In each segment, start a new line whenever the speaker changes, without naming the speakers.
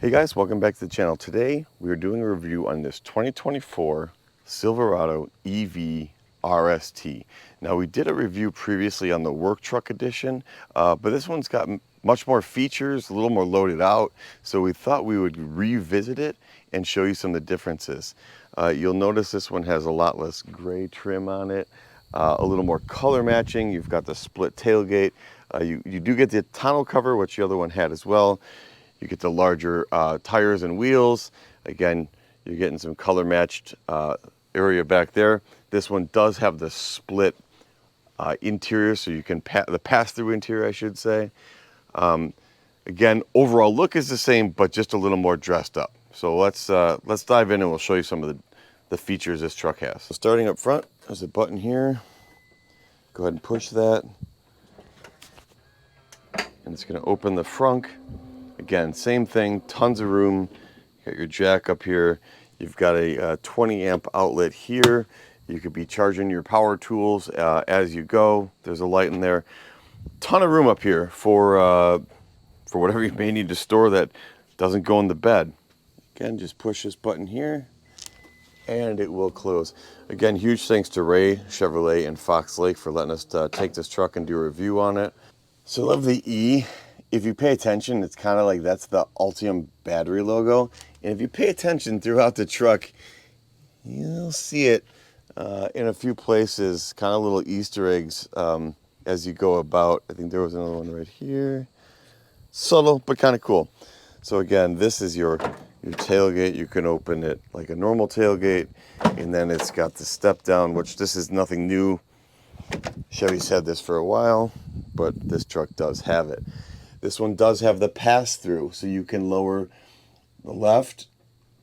Hey guys, welcome back to the channel. Today we are doing a review on this 2024 Silverado EV RST. Now we did a review previously on the work truck edition, but this one's got much more features, a little more loaded out, so we thought we would revisit it and show you some of the differences. You'll notice this one has a lot less gray trim on it, a little more color matching. You've got the split tailgate. You do get the tonneau cover, which the other one had as well. You get the larger tires and wheels. Again, you're getting some color matched area back there. This one does have the split interior, so you can the pass-through interior, I should say. Again, overall look is the same, but just a little more dressed up. So let's dive in and we'll show you some of the features this truck has. So starting up front, there's a button here. Go ahead and push that, and it's going to open the frunk. Again, same thing, tons of room. You got your jack up here. You've got a 20 amp outlet here. You could be charging your power tools as you go. There's a light in there. Ton of room up here for whatever you may need to store that doesn't go in the bed. Again, just push this button here and it will close. Again, huge thanks to Ray Chevrolet and Fox Lake for letting us take this truck and do a review on it. So I love the E. If you pay attention, it's kind of like that's the Ultium battery logo. And if you pay attention throughout the truck, you'll see it in a few places, kind of little Easter eggs as you go about. I think there was another one right here. Subtle, but kind of cool. So again, this is your tailgate. You can open it like a normal tailgate. And then it's got the step down, which this is nothing new. Chevy's had this for a while, but this truck does have it. This one does have the pass-through, so you can lower the left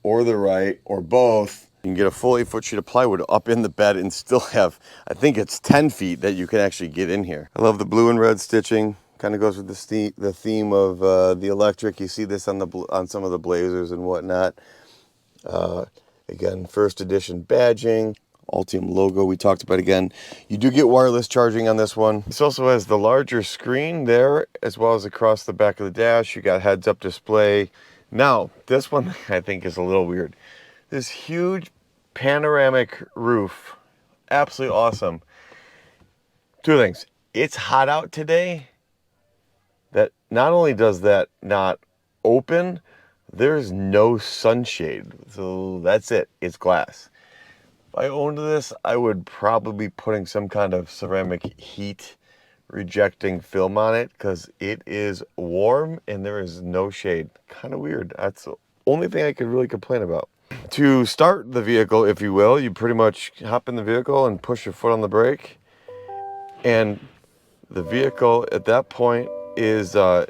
or the right or both. You can get a full 8-foot sheet of plywood up in the bed and still have, I think it's 10 feet that you can actually get in here. I love the blue and red stitching. Kind of goes with the theme of the electric. You see this on some of the Blazers and whatnot. Again, first edition badging. Ultium logo we talked about again. You do get wireless charging on this one. This also has the larger screen there as well as across the back of the dash. You got heads-up display. Now, this one I think is a little weird. This huge panoramic roof. Absolutely awesome. Two things. It's hot out today. That not only does that not open, there's no sunshade. So that's it. It's glass. If I owned this, I would probably be putting some kind of ceramic heat rejecting film on it because it is warm and there is no shade. Kind of weird. That's the only thing I could really complain about. To start the vehicle, if you will, you pretty much hop in the vehicle and push your foot on the brake. And the vehicle at that point is on,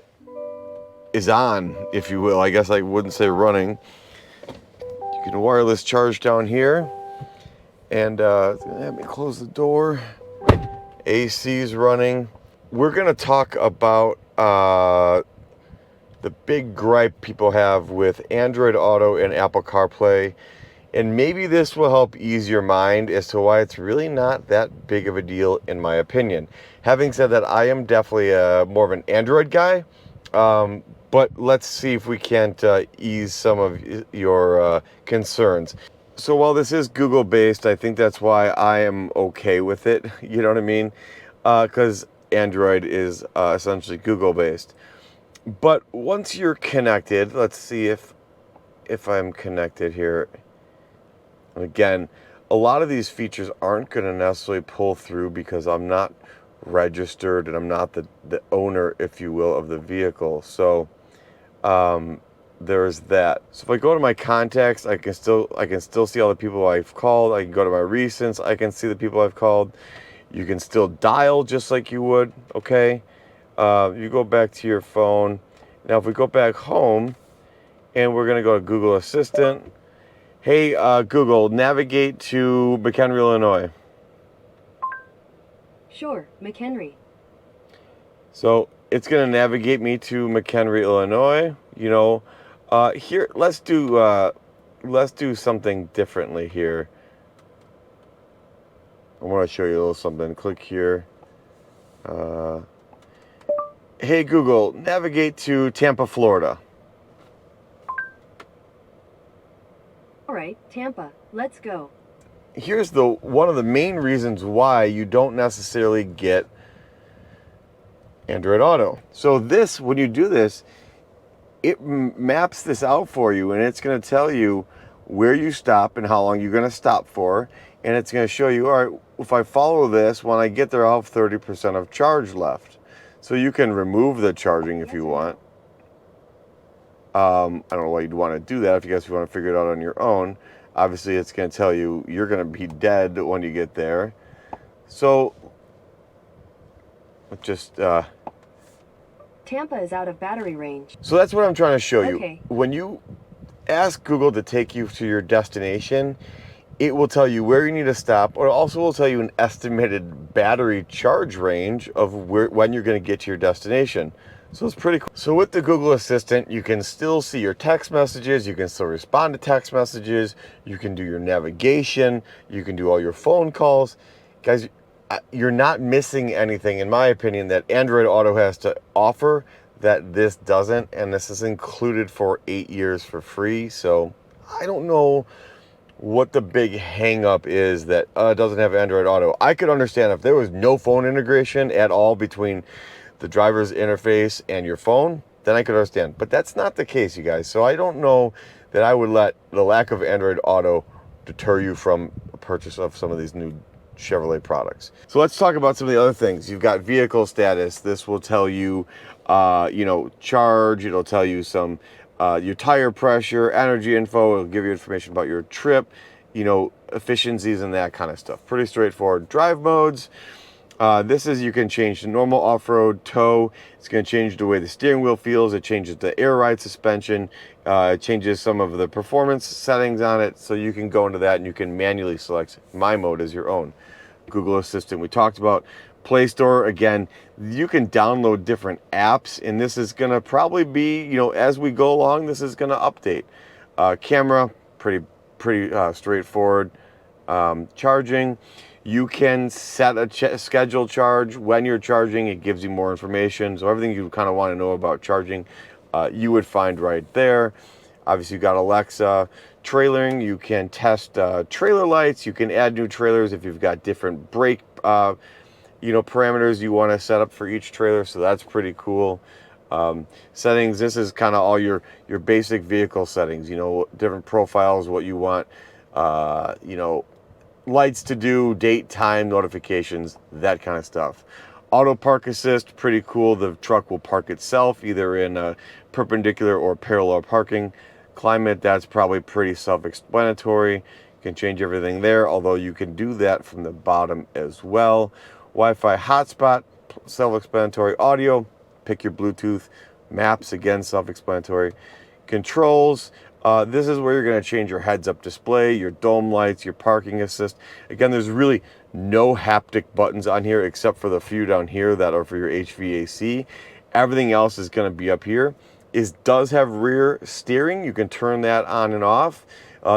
if you will. I guess I wouldn't say running. You can wireless charge down here. And let me close the door. AC is running. We're going to talk about the big gripe people have with Android Auto and Apple CarPlay. And maybe this will help ease your mind as to why it's really not that big of a deal, in my opinion. Having said that, I am definitely more of an Android guy. But let's see if we can't ease some of your concerns. So while this is Google-based, I think that's why I am okay with it. You know what I mean? Because Android is essentially Google-based. But once you're connected, let's see if I'm connected here. Again, a lot of these features aren't going to necessarily pull through because I'm not registered and I'm not the owner, if you will, of the vehicle. So there's that. So if I go to my contacts, I can still see all the people I've called. I can go to my recents. I can see the people I've called. You can still dial just like you would. Okay. You go back to your phone. Now, if we go back home, and we're gonna go to Google Assistant. Hey, Google, navigate to McHenry, Illinois.
Sure, McHenry.
So it's gonna navigate me to McHenry, Illinois. You know. Here, let's do something differently here. I want to show you a little something. Click here. Hey Google, navigate to Tampa, Florida.
right, Tampa, let's go.
Here's one of the main reasons why you don't necessarily get Android Auto. So this, when you do this, it maps this out for you, and it's going to tell you where you stop and how long you're going to stop for, and it's going to show you, all right, if I follow this, when I get there, I'll have 30% of charge left. So you can remove the charging if you want. I don't know why you'd want to do that if you guys want to figure it out on your own. Obviously, it's going to tell you you're going to be dead when you get there. So, just...
Tampa is out of battery range.
So that's what I'm trying to show you.
Okay.
When you ask Google to take you to your destination, it will tell you where you need to stop, or also will tell you an estimated battery charge range of when you're going to get to your destination. So it's pretty cool. So with the Google Assistant, you can still see your text messages, you can still respond to text messages, you can do your navigation, you can do all your phone calls. Guys, you're not missing anything, in my opinion, that Android Auto has to offer that this doesn't, and this is included for 8 years for free. So I don't know what the big hang up is that it doesn't have Android Auto. I could understand if there was no phone integration at all between the driver's interface and your phone, then I could understand. But that's not the case, you guys. So I don't know that I would let the lack of Android Auto deter you from a purchase of some of these new Chevrolet products. So let's talk about some of the other things. You've got vehicle status. This will tell you, charge. It'll tell you some, your tire pressure, energy info. It'll give you information about your trip, efficiencies and that kind of stuff. Pretty straightforward. Drive modes. This is, you can change the normal off-road, tow. It's going to change the way the steering wheel feels. It changes the air ride suspension. It changes some of the performance settings on it. So you can go into that and you can manually select my mode as your own. Google Assistant we talked about. Play Store, again, you can download different apps, and this is going to probably be, as we go along, this is going to update. Camera, pretty straightforward. Charging. You can set a scheduled charge when you're charging. It gives you more information. So everything you kind of want to know about charging, you would find right there. Obviously, you've got Alexa. Trailering, you can test trailer lights. You can add new trailers if you've got different brake, parameters you want to set up for each trailer. So that's pretty cool. Settings, this is kind of all your basic vehicle settings. Different profiles, what you want, lights to do, date, time, notifications, that kind of stuff. Auto park assist, pretty cool. The truck will park itself either in perpendicular or parallel parking. Climate, that's probably pretty self-explanatory. You can change everything there, although you can do that from the bottom as well. Wi-Fi hotspot, self-explanatory. Audio, pick your Bluetooth. Maps, again, self-explanatory. Controls, this is where you're going to change your heads-up display, your dome lights, your parking assist. Again, there's really no haptic buttons on here except for the few down here that are for your HVAC. Everything else is going to be up here. It does have rear steering. You can turn that on and off.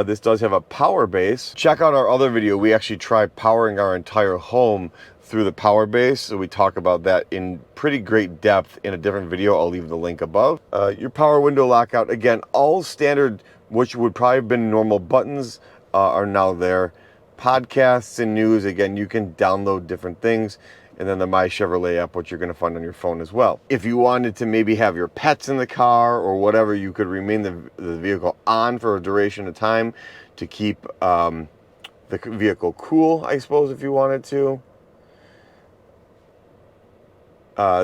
This does have a power base. Check out our other video. We actually tried powering our entire home through the power base. So we talk about that in pretty great depth in a different video. I'll leave the link above. Your power window lockout. Again, all standard, which would probably have been normal buttons, are now there. Podcasts and news. Again, you can download different things. And then the My Chevrolet app, which you're going to find on your phone as well. If you wanted to maybe have your pets in the car or whatever, you could remain the vehicle on for a duration of time to keep the vehicle cool, I suppose, if you wanted to.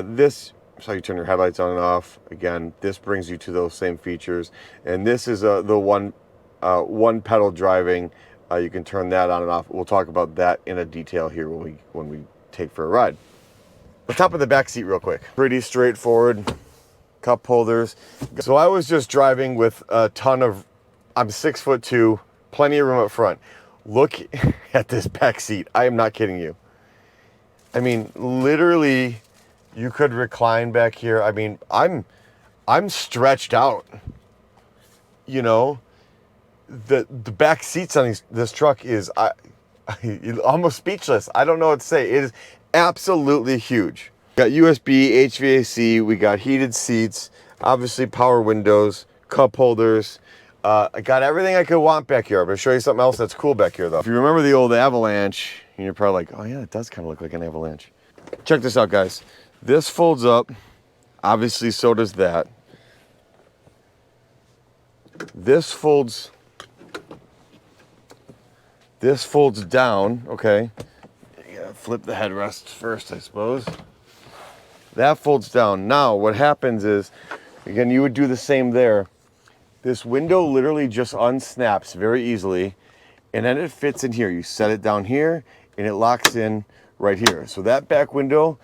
This is how you turn your headlights on and off. Again, this brings you to those same features. And this is the one pedal driving. You can turn that on and off. We'll talk about that in a detail here when we take for a ride. Let's hop in the back seat real quick. Pretty straightforward. Cup holders. So I was just driving with a ton of, I'm 6'2", plenty of room up front. Look at this back seat. I am not kidding you. I mean, literally, you could recline back here. I mean, I'm stretched out. The back seats on this truck is almost speechless. I don't know what to say. It is absolutely huge. We got USB, HVAC, we got heated seats, obviously power windows, cup holders. I got everything I could want back here. I'm gonna show you something else that's cool back here though. If you remember the old Avalanche, and you're probably like, oh yeah, it does kind of look like an Avalanche. Check this out, guys. This folds up. Obviously, so does that. This folds down, okay. You gotta flip the headrest first, I suppose. That folds down. Now, what happens is, again, you would do the same there. This window literally just unsnaps very easily, and then it fits in here. You set it down here, and it locks in right here. So that back window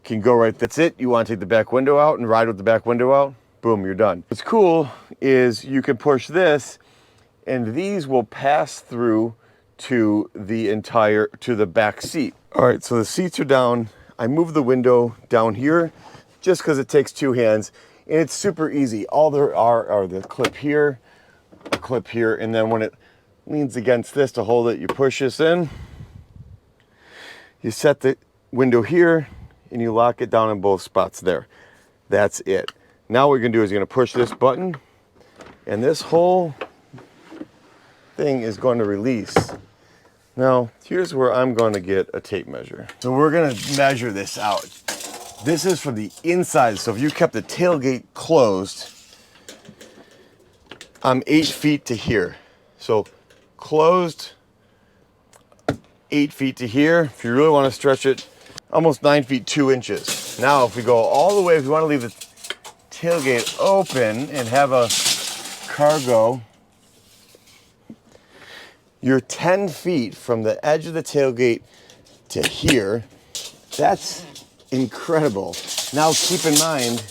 can go right there. That's it. You want to take the back window out and ride with the back window out, boom, you're done. What's cool is you can push this, and these will pass through to the back seat. All right, so the seats are down. I move the window down here just because it takes two hands, and it's super easy. All there are the clip here, a clip here, and then when it leans against this to hold it, you push this in, you set the window here, and you lock it down in both spots there. That's it. Now what you're gonna do is you're gonna push this button, and this whole thing is going to release. Now, here's where I'm going to get a tape measure. So we're going to measure this out. This is from the inside. So if you kept the tailgate closed, I'm 8 feet to here. So closed, 8 feet to here. If you really want to stretch it, almost 9 feet 2 inches. Now, if we go all the way, if you want to leave the tailgate open and have a cargo, you're 10 feet from the edge of the tailgate to here. That's incredible. Now keep in mind,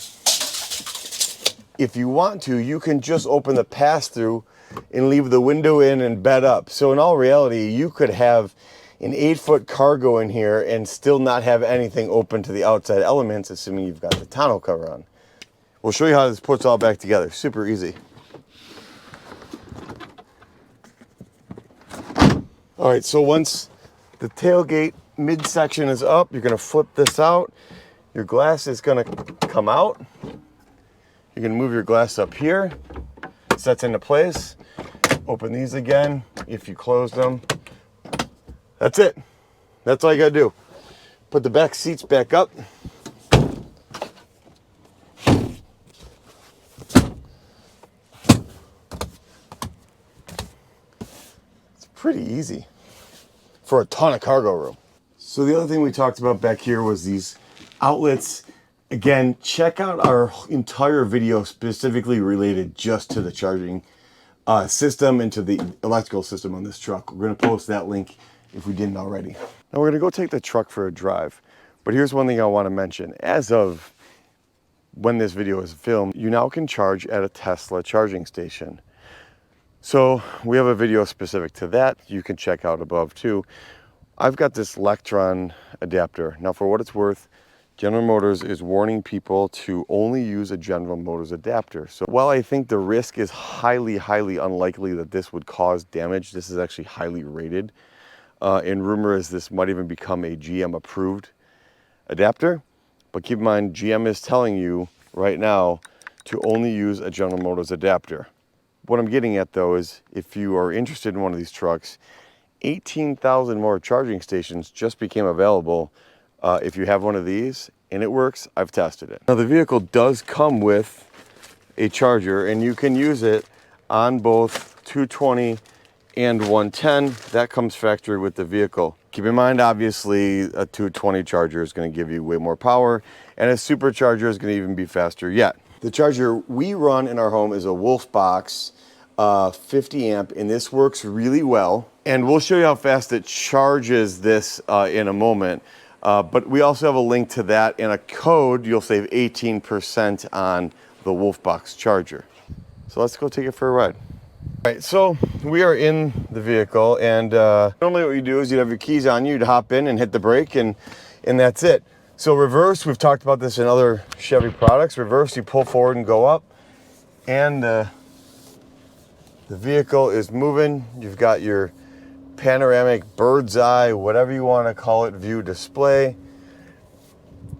if you want to, you can just open the pass-through and leave the window in and bed up. So in all reality, you could have an 8-foot cargo in here and still not have anything open to the outside elements, assuming you've got the tonneau cover on. We'll show you how this puts all back together. Super easy. All right, so once the tailgate midsection is up, you're gonna flip this out. Your glass is gonna come out. You're gonna move your glass up here. Sets into place. Open these again if you close them. That's it. That's all you gotta do. Put the back seats back up. Pretty easy for a ton of cargo room. So the other thing we talked about back here was these outlets. Again, check out our entire video specifically related just to the charging system and to the electrical system on this truck. We're going to post that link if we didn't already. Now we're going to go take the truck for a drive. But here's one thing I want to mention. As of when this video is filmed, you now can charge at a Tesla charging station. So we have a video specific to that you can check out above too. I've got this Electron adapter. Now for what it's worth, General Motors is warning people to only use a General Motors adapter. So while I think the risk is highly, highly unlikely that this would cause damage, this is actually highly rated. And rumor is this might even become a GM approved adapter. But keep in mind, GM is telling you right now to only use a General Motors adapter. What I'm getting at though is if you are interested in one of these trucks, 18,000 more charging stations just became available if you have one of these, and it works. I've tested it. Now the vehicle does come with a charger, and you can use it on both 220 and 110. That comes factory with the vehicle. Keep in mind, obviously, a 220 charger is going to give you way more power, and a supercharger is going to even be faster yet. The charger we run in our home is a Wolfbox 50 amp, and this works really well. And we'll show you how fast it charges this in a moment. But we also have a link to that and a code. You'll save 18% on the Wolfbox charger. So let's go take it for a ride. All right, so we are in the vehicle, and normally what you do is you'd have your keys on you, you'd hop in and hit the brake, and that's it. So reverse, we've talked about this in other Chevy products. Reverse, you pull forward and go up, and the vehicle is moving. You've got your panoramic bird's eye, whatever you want to call it, view display.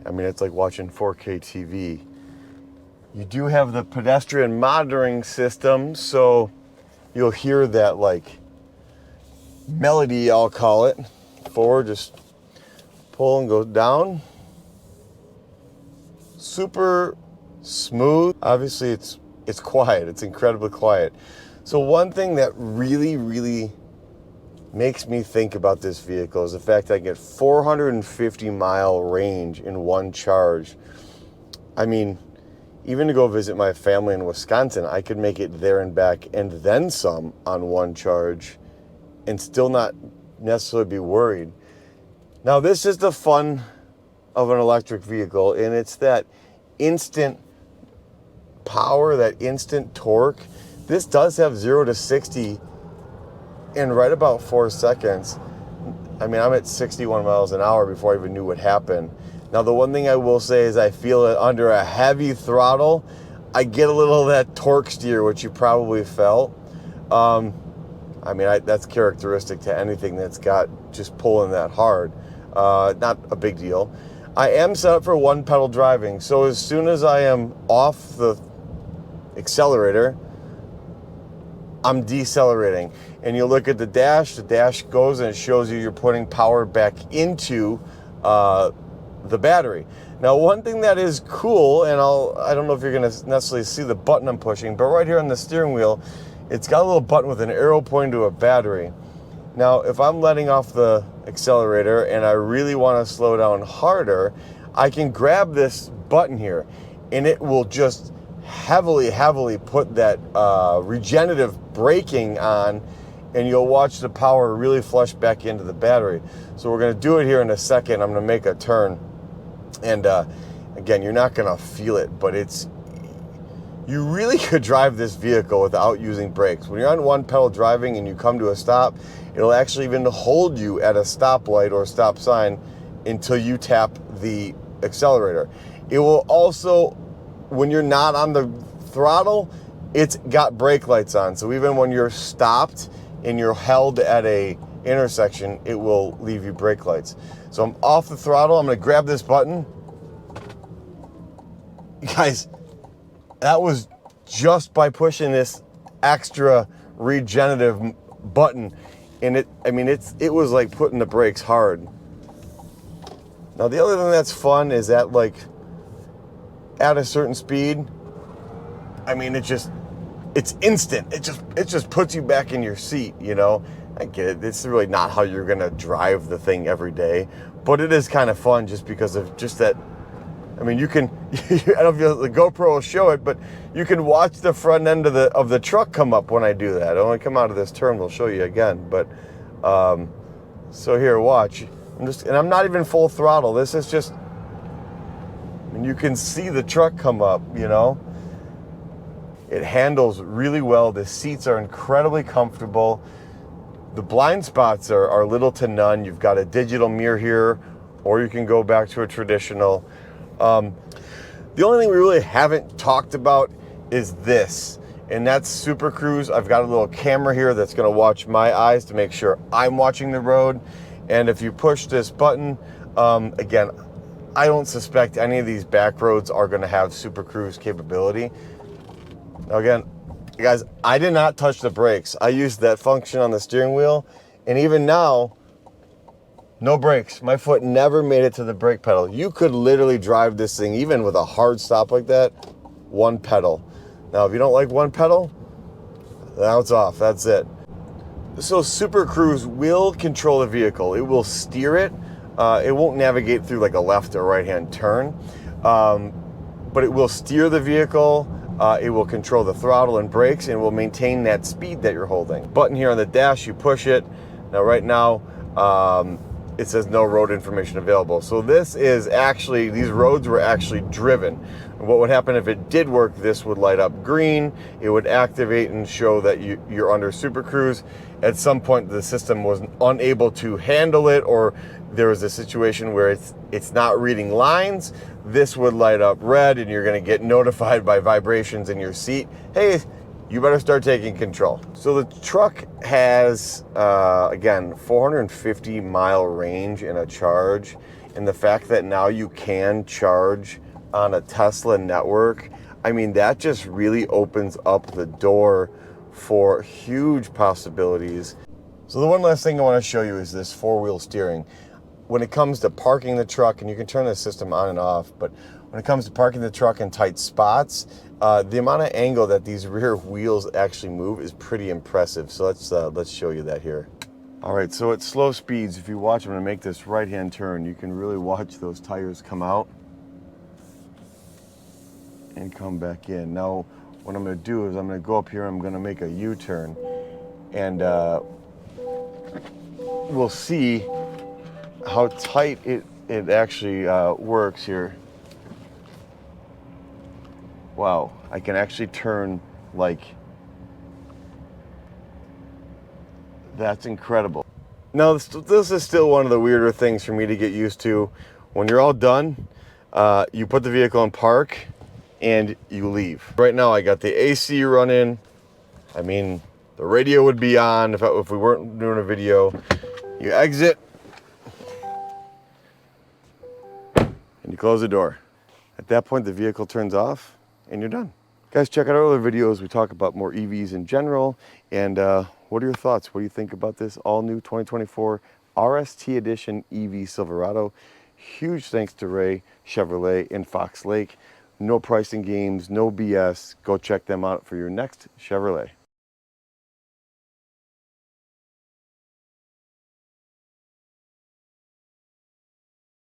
I mean, it's like watching 4K TV. You do have the pedestrian monitoring system, so you'll hear that like melody, I'll call it. Forward, just pull and go down. Super smooth. Obviously it's quiet. It's incredibly quiet. So one thing that really makes me think about this vehicle is the fact that I get 450-mile range in one charge. I mean, even to go visit my family in Wisconsin, I could make it there and back and then some on one charge and still not necessarily be worried. Now, this is the fun of an electric vehicle, and it's that instant power, that instant torque. This does have 0 to 60 in right about 4 seconds. I mean, I'm at 61 miles an hour before I even knew what happened. Now, the one thing I will say is I feel it under a heavy throttle. I get a little of that torque steer, which you probably felt. I mean, that's characteristic to anything that's got just pulling that hard. Not a big deal. I am set up for one pedal driving. So as soon as I am off the accelerator, I'm decelerating. And you look at the dash goes and it shows you you're putting power back into the battery. Now, one thing that is cool, and I don't know if you're gonna necessarily see the button I'm pushing, but right here on the steering wheel, it's got a little button with an arrow pointing to a battery. Now, if I'm letting off the accelerator and I really want to slow down harder, I can grab this button here and it will just heavily put that regenerative braking on, and you'll watch the power really flush back into the battery. So we're going to do it here in a second. I'm going to make a turn, and again, you're not going to feel it, but you really could drive this vehicle without using brakes. When you're on one pedal driving and you come to a stop, it'll actually even hold you at a stoplight or stop sign until you tap the accelerator. It will also, when you're not on the throttle, it's got brake lights on. So even when you're stopped and you're held at a intersection, it will leave you brake lights. So I'm off the throttle. I'm going to grab this button. Guys, that was just by pushing this extra regenerative button. And it was like putting the brakes hard. Now, the other thing that's fun is that, like, at a certain speed, I mean, it's instant. It just puts you back in your seat, you know? I get it. It's really not how you're going to drive the thing every day, but it is kind of fun just because of just that. I mean, you can, I don't know if the GoPro will show it, but you can watch the front end of the truck come up when I do that. When I come out of this turn, we'll show you again. But, so here, watch. I'm not even full throttle. This is just, I mean, you can see the truck come up, you know? It handles really well. The seats are incredibly comfortable. The blind spots are little to none. You've got a digital mirror here, or you can go back to a traditional. The only thing we really haven't talked about is this, and that's Super Cruise. I've got a little camera here that's going to watch my eyes to make sure I'm watching the road. And if you push this button, again, I don't suspect any of these back roads are going to have Super Cruise capability. Now again, guys, I did not touch the brakes. I used that function on the steering wheel, and even now, no brakes. My foot never made it to the brake pedal. You could literally drive this thing, even with a hard stop like that, one pedal. Now, if you don't like one pedal, now it's off. That's it. So Super Cruise will control the vehicle. It will steer it. It won't navigate through like a left or right-hand turn, but it will steer the vehicle. It will control the throttle and brakes, and it will maintain that speed that you're holding. Button here on the dash, you push it. Now, right now, it says no road information available. So this is actually, these roads were actually driven. And what would happen if it did work, this would light up green. It would activate and show that you're under Super Cruise. At some point, the system was unable to handle it, or there was a situation where it's not reading lines. This would light up red, and you're going to get notified by vibrations in your seat. Hey, you better start taking control. So the truck has, again, 450-mile range in a charge. And the fact that now you can charge on a Tesla network, I mean, that just really opens up the door for huge possibilities. So the one last thing I want to show you is this four-wheel steering. When it comes to parking the truck, and you can turn the system on and off, but when it comes to parking the truck in tight spots, the amount of angle that these rear wheels actually move is pretty impressive. So let's show you that here. All right, so at slow speeds, if you watch, I'm gonna make this right-hand turn, you can really watch those tires come out and come back in. Now, what I'm gonna do is I'm gonna go up here, I'm gonna make a U-turn, and we'll see how tight it actually works here. Wow, I can actually turn like, that's incredible. Now, this is still one of the weirder things for me to get used to. When you're all done, you put the vehicle in park and you leave. Right now, I got the AC running. I mean, the radio would be on if we weren't doing a video. You exit and you close the door. At that point, the vehicle turns off and you're done. Guys, check out our other videos. We talk about more EVs in general. And what are your thoughts? What do you think about this all new 2024 RST Edition EV Silverado? Huge thanks to Ray Chevrolet in Fox Lake. No pricing games, no BS. Go check them out for your next Chevrolet.